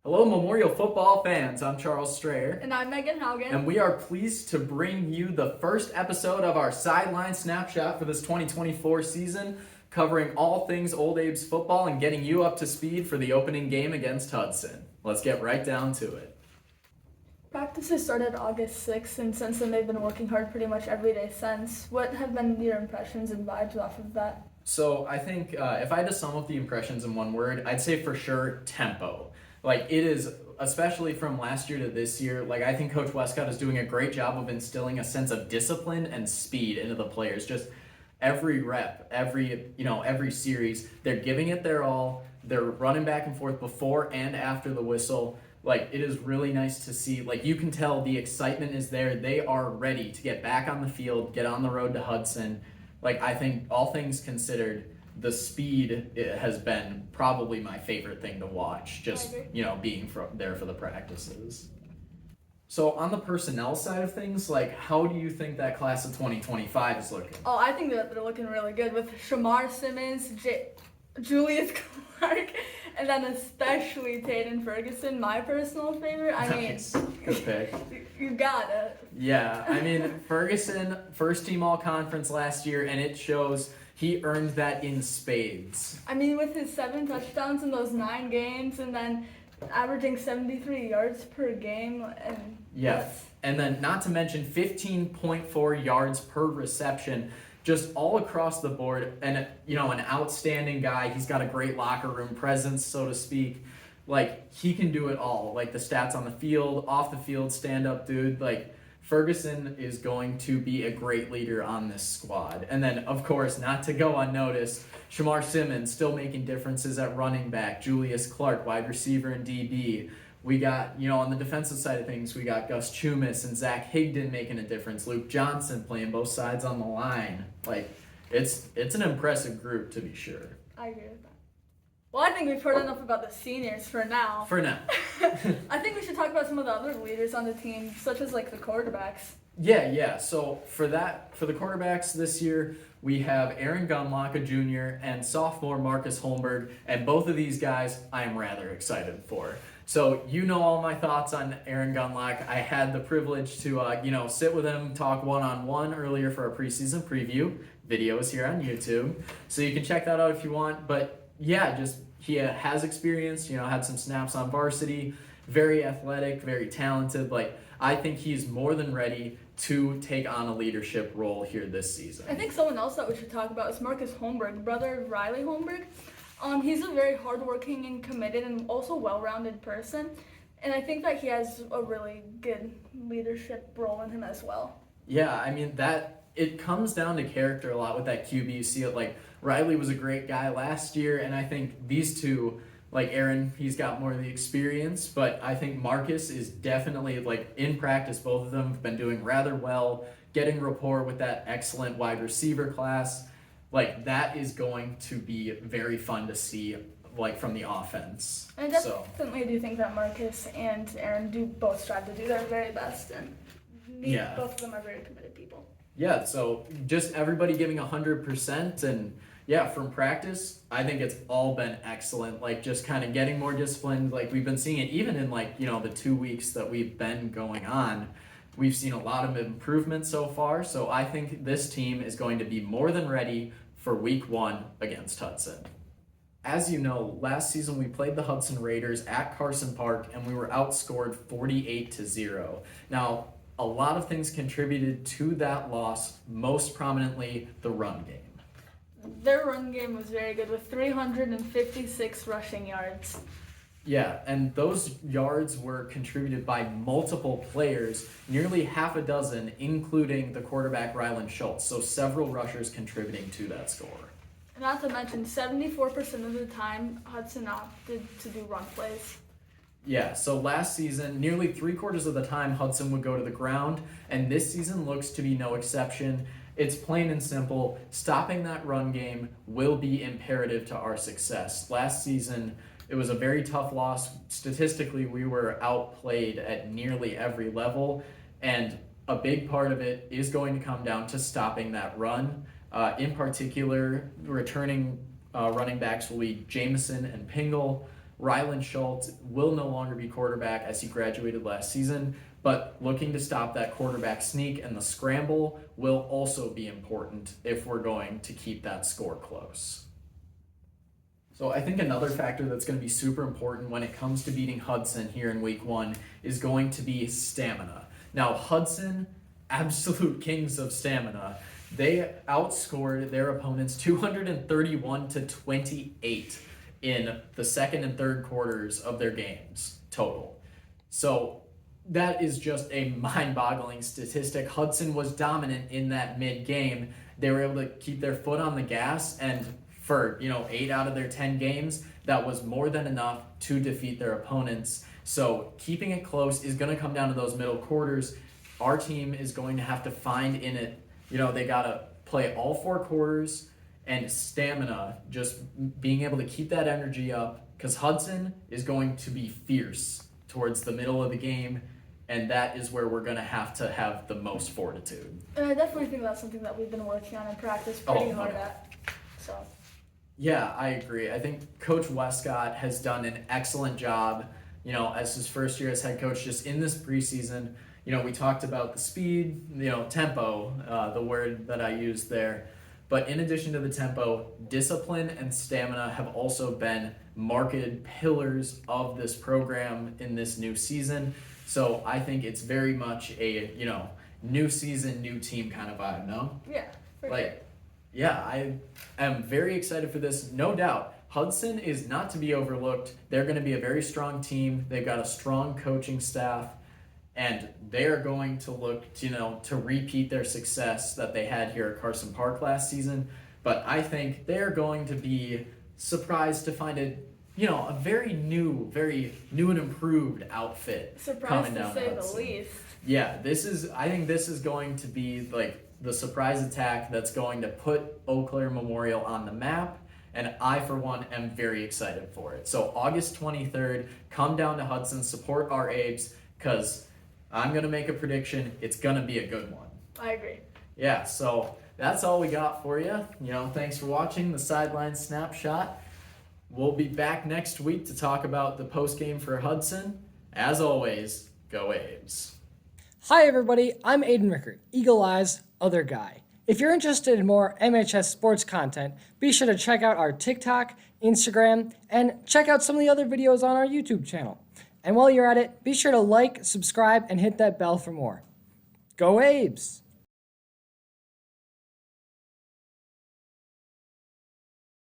Hello, Memorial football fans. I'm Charles Strayer. And I'm Megan Haugen. And we are pleased to bring you the first episode of our Sideline Snapshot for this 2024 season, covering all things Old Abes football and getting you up to speed for the opening game against Hudson. Let's get right down to it. Practices started August 6th, and since then they've been working hard pretty much every day since. What have been your impressions and vibes off of that? So I think if I had to sum up the impressions in one word, I'd say for sure tempo. Like, it is, especially from last year to this year, like, I think Coach Westcott is doing a great job of instilling a sense of discipline and speed into the players. Just every rep, every series, they're giving it their all. They're running back and forth before and after the whistle. Like, it is really nice to see. Like, you can tell the excitement is there. They are ready to get back on the field, get on the road to Hudson. Like, I think all things considered, the speed has been probably my favorite thing to watch, just, being there for the practices. So on the personnel side of things, like, how do you think that class of 2025 is looking? Oh, I think that they're looking really good with Shamar Simmons, Julius Clark, and then especially Tayden Ferguson, my personal favorite. Nice. Good pick. You got it. Yeah, I mean, Ferguson, first team all-conference last year, and it shows he earned that in spades. I mean, with his 7 touchdowns in those 9 games and then averaging 73 yards per game. And then not to mention 15.4 yards per reception, just all across the board. And, an outstanding guy. He's got a great locker room presence, so to speak. Like, he can do it all. Like, the stats on the field, off the field, stand-up dude. Like, Ferguson is going to be a great leader on this squad. And then, of course, not to go unnoticed, Shamar Simmons still making differences at running back, Julius Clark, wide receiver and DB. We got, on the defensive side of things, we got Gus Chumis and Zach Higdon making a difference, Luke Johnson playing both sides on the line. Like, it's an impressive group, to be sure. I agree with that. Well, I think we've heard enough about the seniors for now. I think we should talk about some of the other leaders on the team, such as like the quarterbacks. Yeah. So for the quarterbacks this year, we have Aaron Gunlock, a junior, and sophomore Marcus Holmberg, and both of these guys I am rather excited for. So all my thoughts on Aaron Gunlock. I had the privilege to sit with him, talk one-on-one earlier for our preseason preview. Videos here on YouTube, so you can check that out if you want. But yeah, he has experience, had some snaps on varsity, very athletic, very talented. Like, I think he's more than ready to take on a leadership role here this season. I think someone else that we should talk about is Marcus Holmberg, brother of Riley Holmberg. He's a very hardworking and committed and also well-rounded person. And I think that he has a really good leadership role in him as well. Yeah, I mean, it comes down to character a lot with that QB. You see it, like, Riley was a great guy last year, and I think these two, like Aaron, he's got more of the experience, but I think Marcus is definitely, like, in practice, both of them have been doing rather well, getting rapport with that excellent wide receiver class. Like, that is going to be very fun to see, like, from the offense. I definitely do think that Marcus and Aaron do both strive to do their very best, and both of them are very committed people. Yeah, so just everybody giving 100%, and from practice, I think it's all been excellent. Like, just kind of getting more disciplined. Like, we've been seeing it even in, like, the 2 weeks that we've been going on. We've seen a lot of improvement so far, so I think this team is going to be more than ready for week 1 against Hudson. As you know, last season we played the Hudson Raiders at Carson Park, and we were outscored 48-0. Now, a lot of things contributed to that loss, most prominently the run game. Their run game was very good with 356 rushing yards. Yeah, and those yards were contributed by multiple players, nearly half a dozen, including the quarterback Rylan Schultz. So several rushers contributing to that score. Not to mention, 74% of the time, Hudson opted to do run plays. Yeah, so last season, nearly 3/4 of the time Hudson would go to the ground, and this season looks to be no exception. It's plain and simple. Stopping that run game will be imperative to our success. Last season, it was a very tough loss. Statistically, we were outplayed at nearly every level, and a big part of it is going to come down to stopping that run. In particular, returning running backs will be Jameson and Pingle. Ryland Schultz will no longer be quarterback as he graduated last season, but looking to stop that quarterback sneak and the scramble will also be important if we're going to keep that score close. So I think another factor that's going to be super important when it comes to beating Hudson here in week 1 is going to be stamina. Now, Hudson, absolute kings of stamina. They outscored their opponents 231-28 in the second and third quarters of their games total. So that is just a mind-boggling statistic. Hudson was dominant in that mid-game. They were able to keep their foot on the gas, and for 8 out of their 10 games, that was more than enough to defeat their opponents. So keeping it close is going to come down to those middle quarters. Our team is going to have to find in it, they got to play all 4 quarters, and stamina, just being able to keep that energy up, because Hudson is going to be fierce towards the middle of the game, and that is where we're going to have the most fortitude. And I definitely think that's something that we've been working on in practice pretty hard at. So. Yeah, I agree. I think Coach Westcott has done an excellent job, as his first year as head coach, just in this preseason. We talked about the speed, tempo, the word that I used there. But in addition to the tempo, discipline and stamina have also been marked pillars of this program in this new season. So I think it's very much a, new season, new team kind of vibe, no? Yeah, for sure. Yeah, I am very excited for this, no doubt. Hudson is not to be overlooked. They're going to be a very strong team. They've got a strong coaching staff, and they are going to look, to repeat their success that they had here at Carson Park last season. But I think they're going to be surprised to find a very new and improved outfit coming down. Surprised to say the least. Yeah, I think this is going to be like the surprise attack that's going to put Eau Claire Memorial on the map. And I, for one, am very excited for it. So August 23rd, come down to Hudson, support our Abes, because I'm going to make a prediction. It's going to be a good one. I agree. Yeah, so that's all we got for you. Thanks for watching the Sideline Snapshot. We'll be back next week to talk about the postgame for Hudson. As always, go Abes. Hi everybody, I'm Aidan Rickert, Eagle Eyes, other guy. If you're interested in more MHS sports content, be sure to check out our TikTok, Instagram, and check out some of the other videos on our YouTube channel. And while you're at it, be sure to like, subscribe, and hit that bell for more. Go Abes!